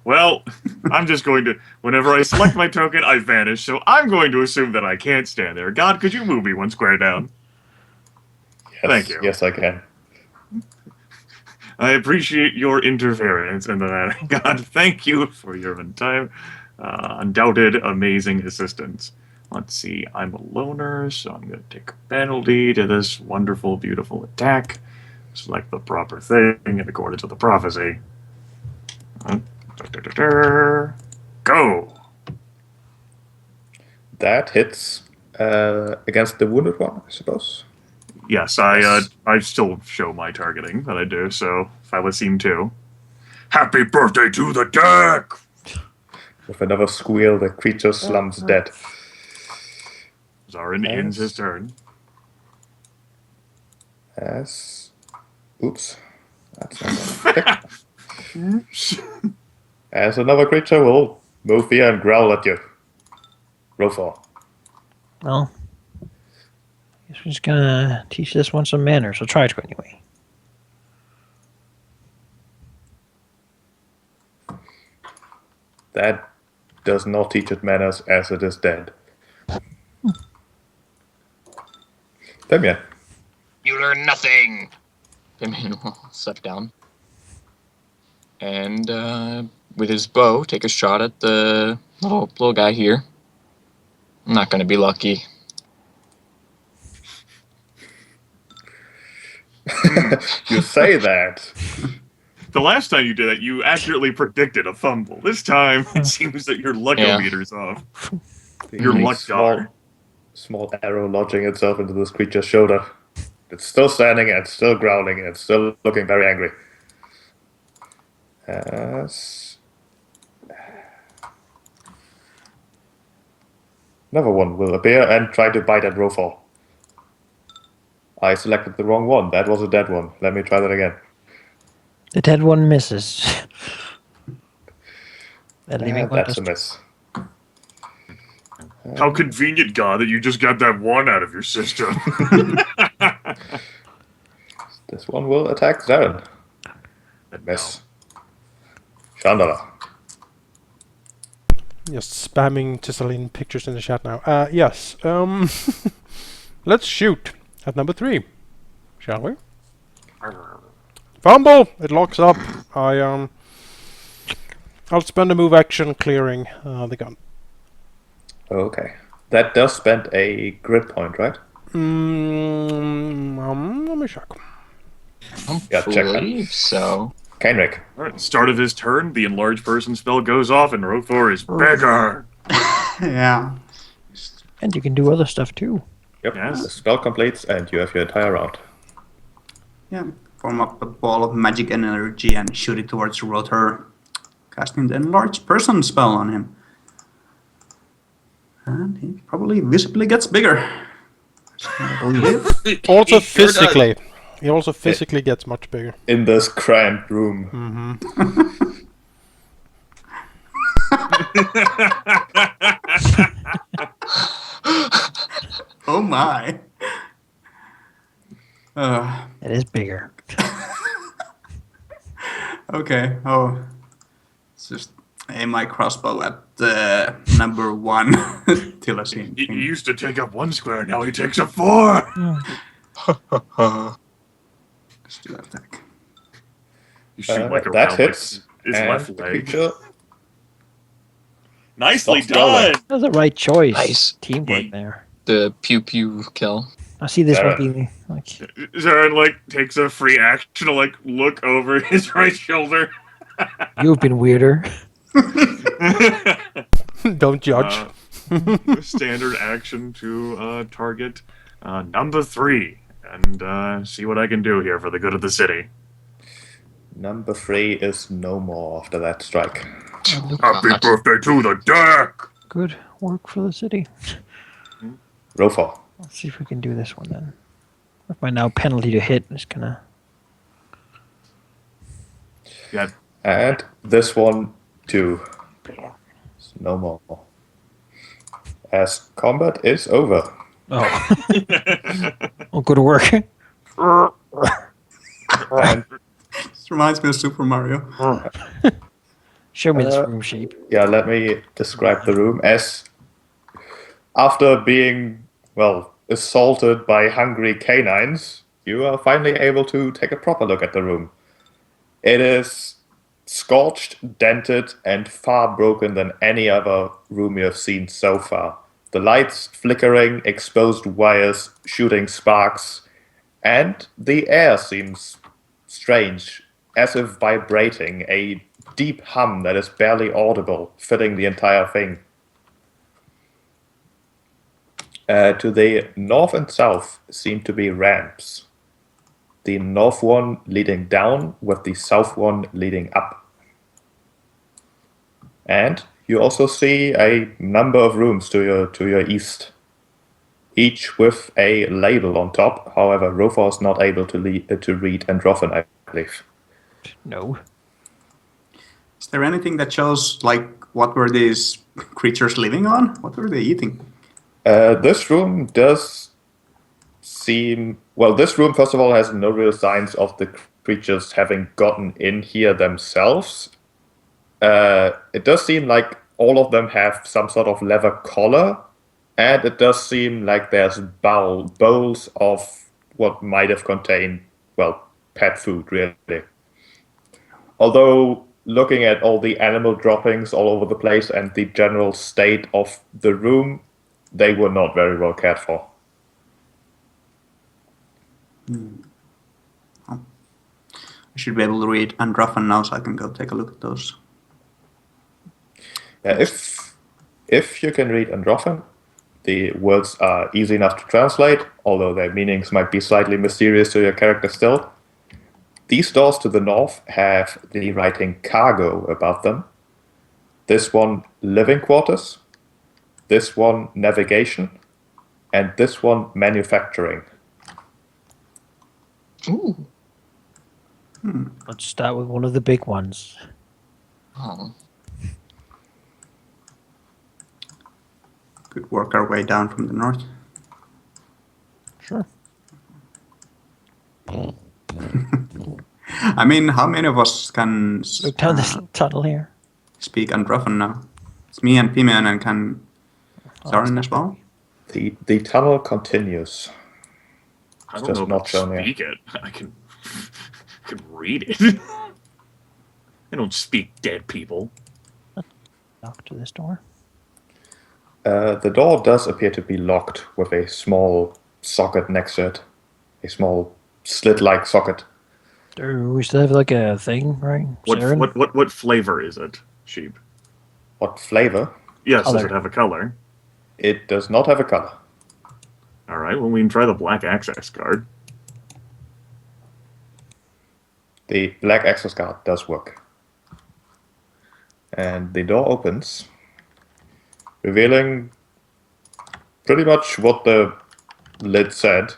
Well, I'm just going to. Whenever I select my token, I vanish. So I'm going to assume that I can't stand there. God, could you move me one square down? Yes, Thank you. Yes, I can. I appreciate your interference in the matter. God, thank you for your undoubted amazing assistance. Let's see, I'm a loner, so I'm going to take a penalty to this wonderful, beautiful attack. Select the proper thing in accordance with the prophecy. Go! That hits against the wounded one, I suppose. Yes, I still show my targeting that I do, so Thylacine 2. Happy birthday to the deck! With another squeal, the creature slumps dead. Zarin ends his turn. As... Oops. That's not gonna pick. As another creature will move here and growl at you. Roll for. Well, guess we're just gonna teach this one some manners. I'll try to anyway. That does not teach it manners as it is dead. Damien. You learn nothing. Damien will step down. and with his bow, take a shot at the little guy here. I'm not going to be lucky. You say that. The last time you did that, you accurately predicted a fumble. This time, it seems that your luckometer's off. Your The luck dollar. small arrow lodging itself into this creature's shoulder. It's still standing, and it's still growling, and it's still looking very angry. Another one will appear and try to bite at Rofal. I selected the wrong one. That was a dead one. Let me try that again. The dead one misses. The living one That's a does. miss. How convenient, God, that you just got that one out of your system. This one will attack Zarin. Miss. Chandala. Just spamming Tissaline pictures in the chat now. Yes. Let's shoot at number 3, shall we? Fumble! It locks up. I'll spend a move action clearing the gun. Okay. That does spend a grid point, right? Let me check. I Yeah, check that. believe so. Kenrick. Alright, start of his turn, the enlarged person spell goes off, and Rothor is bigger. Yeah. And you can do other stuff too. Yep. Yes. The spell completes, and you have your entire round. Yeah. Form up a ball of magic energy and shoot it towards Rotor, casting the enlarged person spell on him. And he probably visibly gets bigger. I believe. Also He sure does. physically. He also physically gets much bigger. In this cramped room. Oh my. It is bigger. Okay. Oh. Let's just aim my crossbow at number 1 till I see him. He used to take up 1 square, now he takes up 4. Let's do that attack. You shoot like That around hits. his And left the leg. creature Nicely Stop scrolling. done! That's the right choice. Nice. Teamwork there. The pew pew kill. I see this one Zarin. being like Zarin, like, takes a free action to, like, look over his right shoulder. you've been weirder. Don't judge. Standard action to target number 3 and see what I can do here for the good of the city. number 3 is no more after that strike. Happy birthday to the deck! Good work for the city. Rofal. Let's see if we can do this one then. With my now penalty to hit is gonna. Yeah, And this one too. It's no more. As combat is over. Oh. Oh, good work. And This reminds me of Super Mario. Show me this room shape. yeah, let me describe the room. As after being, well, assaulted by hungry canines, you are finally able to take a proper look at the room. It is scorched, dented, and far broken than any other room you have seen so far. The lights flickering, exposed wires shooting sparks, and the air seems strange, as if vibrating, a deep hum that is barely audible, filling the entire thing. To the north and south seem to be ramps. The north one leading down, with the south one leading up. And you also see a number of rooms to your east, each with a label on top. However, Rothor is not able to read Androthan, I believe. No. Is there anything that shows, like, what were these creatures living on? What were they eating? This room does seem... Well, this room, first of all, has no real signs of the creatures having gotten in here themselves. It does seem like all of them have some sort of leather collar, and it does seem like there's bowls of what might have contained, well, pet food, really. Although looking at all the animal droppings all over the place and the general state of the room, they were not very well cared for. I should be able to read Androffen now, so I can go take a look at those. Yeah, if you can read Androffen, the words are easy enough to translate, although their meanings might be slightly mysterious to your character still. These doors to the north have the writing cargo above them. This one, living quarters. This one, navigation. And this one, manufacturing. Ooh. Let's start with one of the big ones. Oh. Could work our way down from the north. Sure. I mean, how many of us can Look down this tunnel here. speak Androffen now? It's me and Pimen, and can Zarin as well? The tunnel continues. I It's don't just know not if I shown can here. speak it. I can read it. I don't speak dead people. Knock to this door. The door does appear to be locked with a small socket next to it. A small slit-like socket. Do we still have like a thing, right? Siren? What flavor is it, sheep? What flavor? Yes, does Color. it have a color? It does not have a color. All right, well, we can try the black access card. The black access card does work. And the door opens, revealing pretty much what the lid said.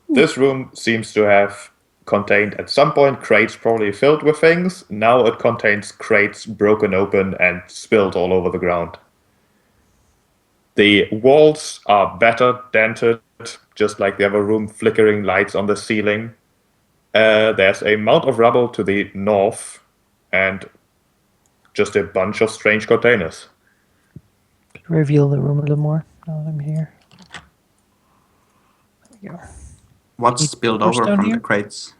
This room seems to have contained at some point crates probably filled with things. Now it contains crates broken open and spilled all over the ground. The walls are better dented, just like the other room, flickering lights on the ceiling. There's a mound of rubble to the north and just a bunch of strange containers. Reveal the room a little more now that I'm here. There we go. What's Any spilled papers over down from here? the crates?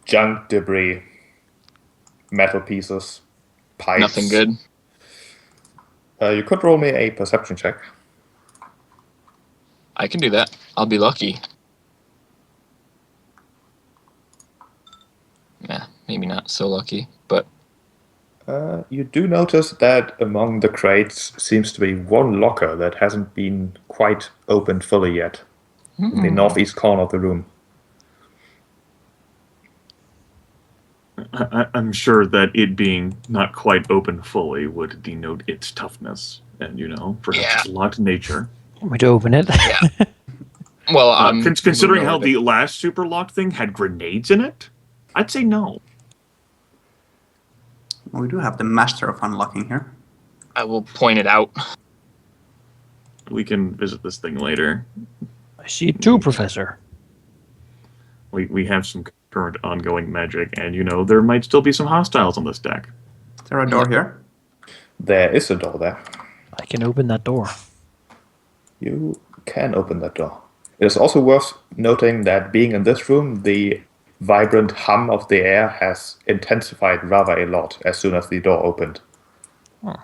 Junk debris, metal pieces, pipes. Nothing good. You could roll me a perception check. I can do that. I'll be lucky. Nah, maybe not so lucky, but You do notice that among the crates seems to be one locker that hasn't been quite opened fully yet. In the northeast corner of the room. I'm sure that it being not quite open fully would denote its toughness and, perhaps Yeah. its locked nature. Want me to open it? Yeah. Well, Considering how the last super locked thing had grenades in it, I'd say no. Well, we do have the master of unlocking here. I will point it out. We can visit this thing later. I see it too, Professor. We have some current ongoing magic, and there might still be some hostiles on this deck. Is there a door here? There is a door there. I can open that door. You can open that door. It is also worth noting that being in this room, the vibrant hum of the air has intensified rather a lot as soon as the door opened. I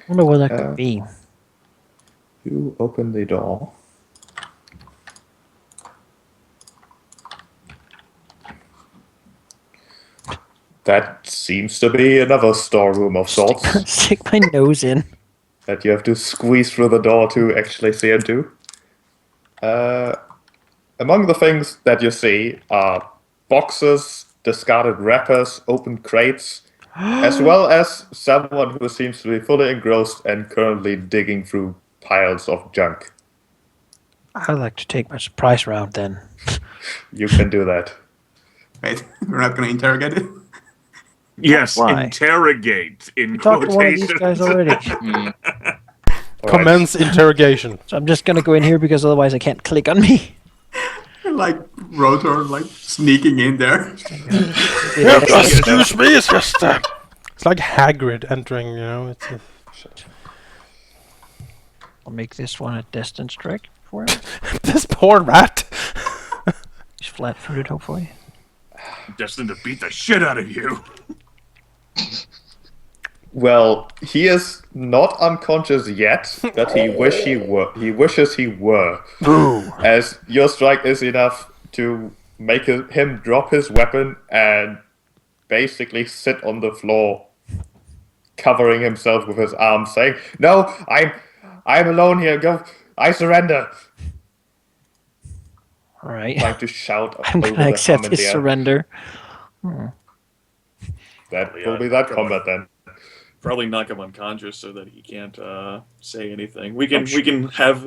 wonder what that could be. You open the door. That seems to be another storeroom of sorts Stick my nose in. that you have to squeeze through the door to actually see into. Among the things that you see are boxes, discarded wrappers, open crates, as well as someone who seems to be fully engrossed and currently digging through piles of junk. I'd like to take my surprise round then. You can do that. Wait, we're not going to interrogate it? Yes, Why? Interrogate in Talk to one of these quotations. guys already. All right. Commence interrogation. So I'm just gonna go in here because otherwise I can't click on me. Like Rotor, like sneaking in there. Excuse me, it's just... it's like Hagrid entering, It's I'll make this one a distance trick for him. this poor rat. He's flat-footed, hopefully. Destined to beat the shit out of you. Well, he is not unconscious yet, but he wishes he were. Boo. As your strike is enough to make him drop his weapon and basically sit on the floor, covering himself with his arms, saying, "No, I'm alone here. Go, I surrender." All right. Trying to shout I'm over gonna the accept hum in his the air. surrender. That Yeah, will be that come combat then. Probably knock him unconscious so that he can't say anything. We can have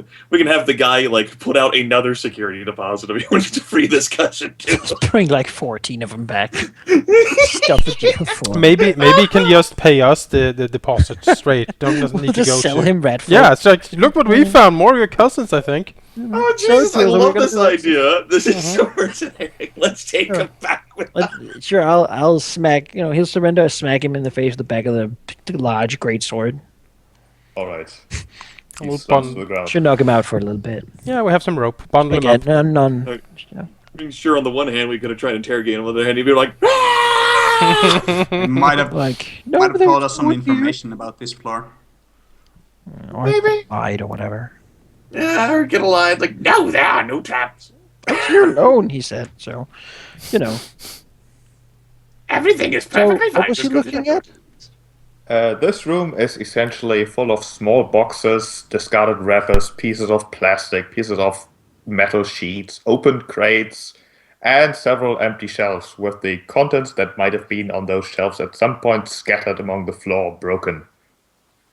the guy like put out another security deposit if he wants to free this cousin too. Bring like 14 of them back. Stuff the jail for. Maybe he can just pay us the deposit straight. Doesn't need to Just go sell to. him red for. Yeah, it's like, look what we found. More of your cousins, I think. Oh Jesus! I we're love gonna this do it. idea. This is so mercenary. Let's take him back with us. Sure, I'll smack. He'll surrender. I smack him in the face with the back of the large great sword. All right. He We'll slumps bun- to the ground. Should knock him out for a little bit. Yeah, we have some rope. Bundle him Again, up. none. I mean, sure, on the one hand, we could have tried to interrogate him. On the other hand, he'd be like, He might have No, might have there's told us some wood here. information about this floor. Or Maybe. lied or whatever. "Yeah," or get a line like, "No, there are no traps. You're alone, he said. So, Everything is So, perfectly fine." what was he Just go to looking the at? This room is essentially full of small boxes, discarded wrappers, pieces of plastic, pieces of metal sheets, opened crates, and several empty shelves with the contents that might have been on those shelves at some point scattered among the floor, broken.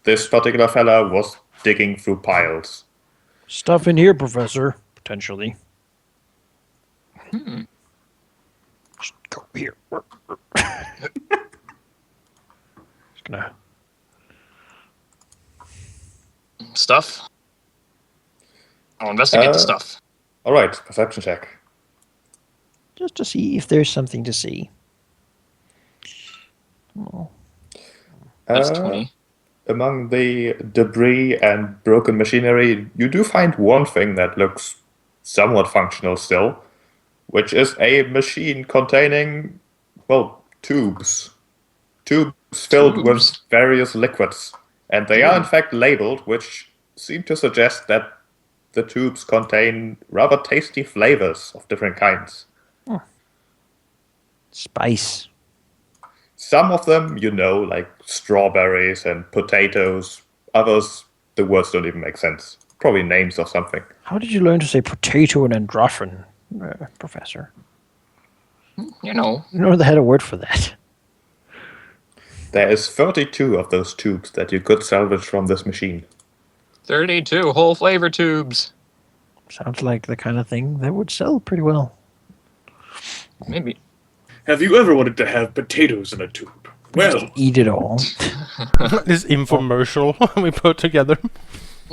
This particular fella was digging through piles. Stuff in here, Professor. Potentially. Just go here. Just gonna. Stuff. I'll investigate the stuff. All right, perception check. Just to see if there's something to see. Oh. That's 20. Among the debris and broken machinery, you do find one thing that looks somewhat functional still, which is a machine containing, well, tubes. Tubes filled with various liquids. And they are in fact labeled, which seem to suggest that the tubes contain rather tasty flavors of different kinds. Spice. Some of them, like strawberries and potatoes. Others, the words don't even make sense. Probably names of something. How did you learn to say potato and androphyn, Professor? You know. They had a word for that. There is 32 of those tubes that you could salvage from this machine. 32 whole flavor tubes. Sounds like the kind of thing that would sell pretty well. Maybe. Have you ever wanted to have potatoes in a tube? Well, Eat it all. This infomercial we put together.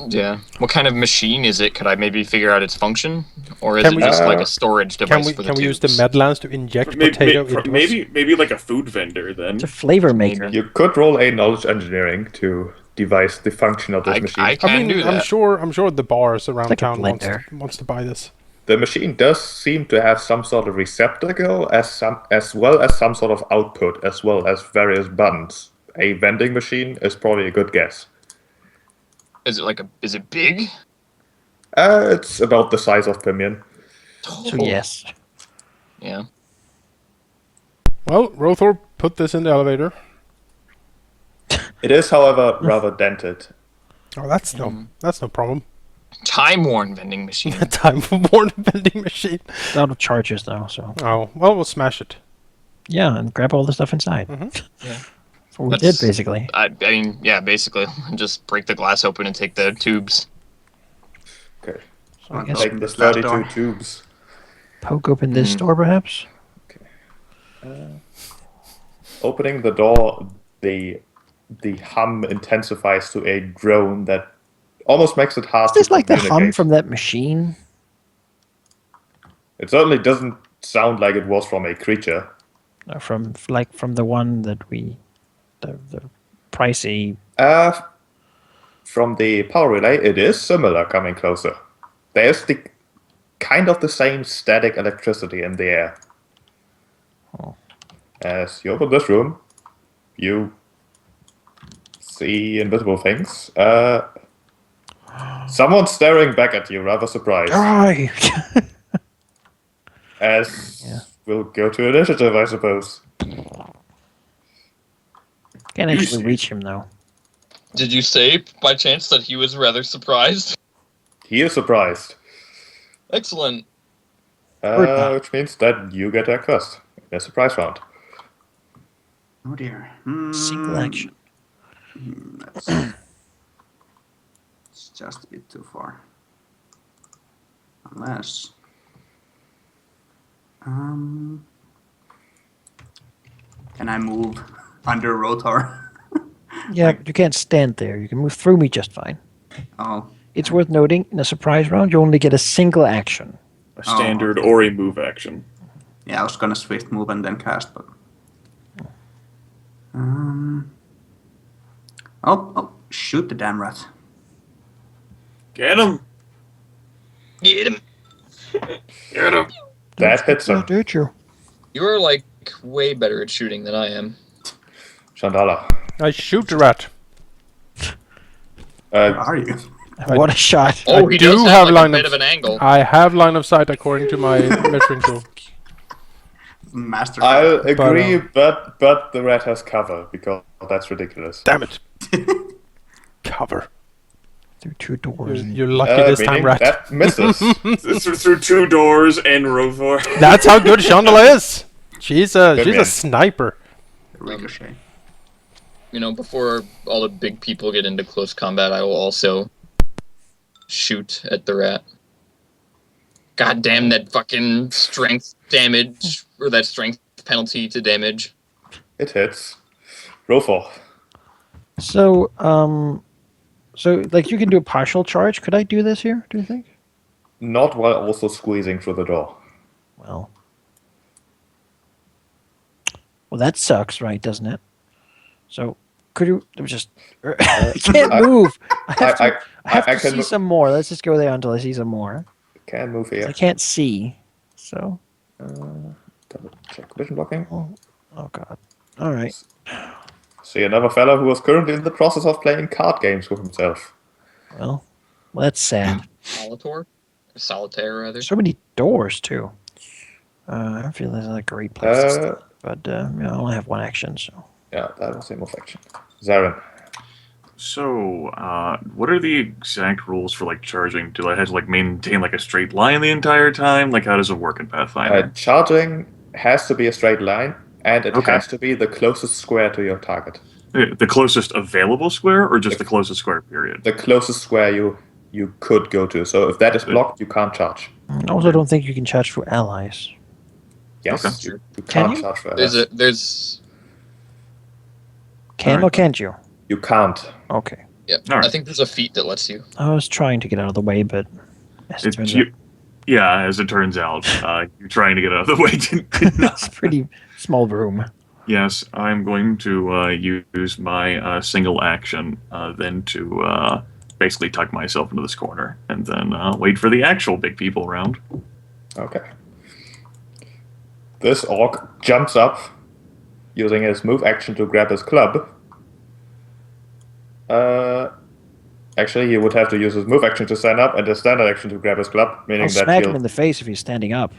Yeah. What kind of machine is it? Could I maybe figure out its function? Or is Can it we- just like a storage device for the Can we use the tubes? Medlands to inject potato into us? maybe like a food vendor then. It's a flavor maker. You could roll a knowledge engineering to devise the function of this machine. I can do that. I'm sure the bars around like a town blender. wants to buy this. The machine does seem to have some sort of receptacle as well as some sort of output, as well as various buttons. A vending machine is probably a good guess. Is it big? It's about the size of Pimian. So yes. Yeah. Well, Rothor put this in the elevator. It is, however, rather dented. Oh, that's no problem. Time-worn vending machine. Time for more vending machine. It's out of charges though, so Oh, well, we'll smash it. yeah, and grab all the stuff inside. Yeah. That's what we That's- did basically. I mean, yeah, basically. Just break the glass open and take the tubes. Okay. I guess Take the this last 32 door. tubes. poke open this door, perhaps. Opening the door, the hum intensifies to a drone that almost makes it hard Is this to like the hum communicate. from that machine? It certainly doesn't sound like it was from a creature. From the one that we, the pricey. From the power relay, it is similar coming closer. There's the kind of the same static electricity in the air. As you open this room, you see invisible things. Someone's staring back at you, rather surprised. Die! As we'll go to initiative, I suppose. Can't You actually see. reach him though. Did you say by chance that he was rather surprised? He is surprised. Excellent. Or not. Which means that you get to act first in a surprise round. Oh dear. Single action. Let's it's just a bit too far. Unless. Can I move under Rotor? Yeah, but you can't stand there. You can move through me just fine. Oh. It's worth noting, in a surprise round, you only get a single action. A standard or a move action. Yeah, I was gonna swift move and then cast, but. Oh, shoot the damn rat. Get him! Get him. Get him! That hits him. Did you? You're like way better at shooting than I am. Chandala. I shoot the rat. Where are you? What a shot. Oh, he do does have have like line a bit of- of an angle. I have line of sight according to my measuring tool. Master. I'll agree, but the rat has cover, because that's ridiculous. Damn it. Cover. Through two doors. You're lucky this time, Meaning rat. that misses. This is through 2 doors and Rotor. That's how good Chandala is. She's Good a man. sniper. Ricochet. You know, before all the big people get into close combat, I will also shoot at the rat. God damn that fucking strength damage, or that strength penalty to damage. It hits. Roll for. So, like, you can do a partial charge. Could I do this here, do you think? Not while also squeezing through the door. Well, that sucks, right, doesn't it? So, could you just... I can't move! I have to I can see mo- some more. Let's just go there until I see some more. Can move 'Cause here. I can't see, so... Double check vision blocking. Oh, God. All right. See another fellow who was currently in the process of playing card games with himself. Well, that's sad. Solitaire, rather. So many doors, too. I feel this is a great place to start. But, I only have one action, so... Yeah, that was a move action. Zarin. So, what are the exact rules for like charging? Do I have to like maintain like a straight line the entire time? Like, how does it work in Pathfinder? Charging has to be a straight line, and it Okay. has to be the closest square to your target. The closest available square, or just the closest square? Period. The closest square you could go to. So if that is blocked, you can't charge. I also don't think you can charge for allies. Yes, Okay. you Can can't you? charge for There's that. there's Can or Alright. can't you? You can't. Okay. yeah. All right. I think there's a feat that lets you. I was trying to get out of the way, but as it turns out, Yeah, as it turns out, you're trying to get out of the way. Did not. it's a pretty small room. Yes, I'm going to use my single action then to basically tuck myself into this corner and then wait for the actual big people round. Okay. This orc jumps up, using his move action to grab his club. Actually, he would have to use his move action to stand up and his standard action to grab his club, meaning I'll that smack he'll... him in the face if he's standing up.